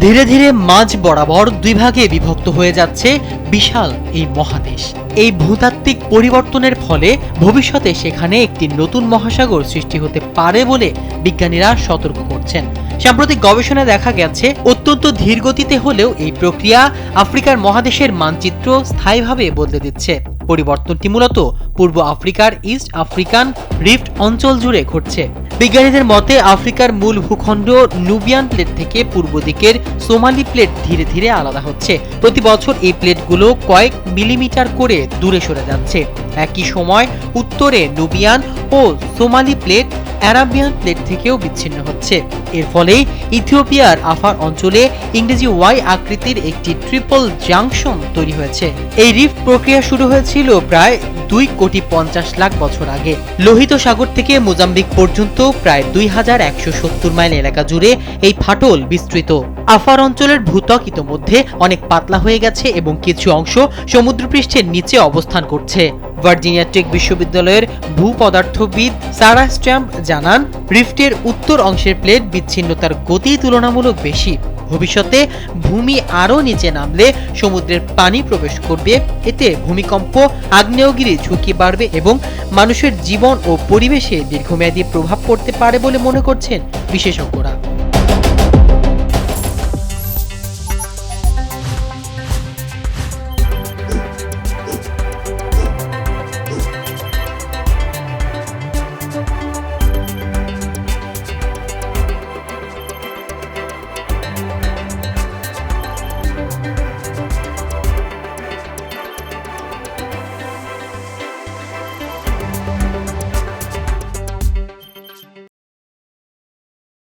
ধীরে ধীরে মাঝ বরাবর দুই ভাগে বিভক্ত হয়ে যাচ্ছে বিশাল এই মহাদেশ। এই ভূতাত্ত্বিক পরিবর্তনের ফলে ভবিষ্যতে সেখানে একটি নতুন মহাসাগর সৃষ্টি হতে পারে বলে বিজ্ঞানীরা সতর্ক করছেন। সাম্প্রতিক গবেষণায় দেখা গেছে অত্যন্ত ধীর গতিতে হলেও এই প্রক্রিয়া আফ্রিকার মহাদেশের মানচিত্র স্থায়ীভাবে বদলে দিচ্ছে। পরিবর্তনটি মূলত পূর্ব আফ্রিকার ইস্ট আফ্রিকান রিফট অঞ্চল জুড়ে ঘটছে। বিজ্ঞানীদের মতে আফ্রিকার মূল ভূখণ্ড নুবিয়ান প্লেট থেকে পূর্ব দিকের সোমালি প্লেট ধীরে ধীরে আলাদা হচ্ছে। প্রতি বছর এই প্লেটগুলো কয়েক মিলিমিটার করে দূরে সরে যাচ্ছে। একই সময় উত্তরে নুবিয়ান ও সোমালি প্লেট অ্যারাবিয়ান প্লেট থেকেও বিচ্ছিন্ন হচ্ছে। এর ফলে ইথিওপিয়ার আফার অঞ্চলে ইংরেজি ওয়াই আকৃতির একটি ট্রিপল জাংশন তৈরি হয়েছে। এই রিফট প্রক্রিয়া শুরু হয়েছিল প্রায় 2,50,00,000 বছর আগে। লোহিত সাগর থেকে মোজাম্বিক পর্যন্ত প্রায় 2170 মাইল এলাকা জুড়ে এই ফাটল বিস্তৃত। আফার অঞ্চলের ভূত্বক ইতোমধ্যে অনেক পাতলা হয়ে গেছে এবং কিছু অংশ সমুদ্রপৃষ্ঠের নিচে অবস্থান করছে। ভার্জিনিয়া টেক বিশ্ববিদ্যালয়ের ভূপদার্থবিদ সারা স্ট্যাম্প জানান, রিফটের উত্তর অংশের প্লেট বিচ্ছিন্নতার গতি তুলনামূলক বেশি। ভবিষ্যতে ভূমি আরও নিচে নামলে সমুদ্রের পানি প্রবেশ করবে। এতে ভূমিকম্প, আগ্নেয়গিরি ঝুঁকি বাড়বে এবং মানুষের জীবন ও পরিবেশে দীর্ঘমেয়াদী প্রভাব পড়তে পারে বলে মনে করছেন বিশেষজ্ঞরা।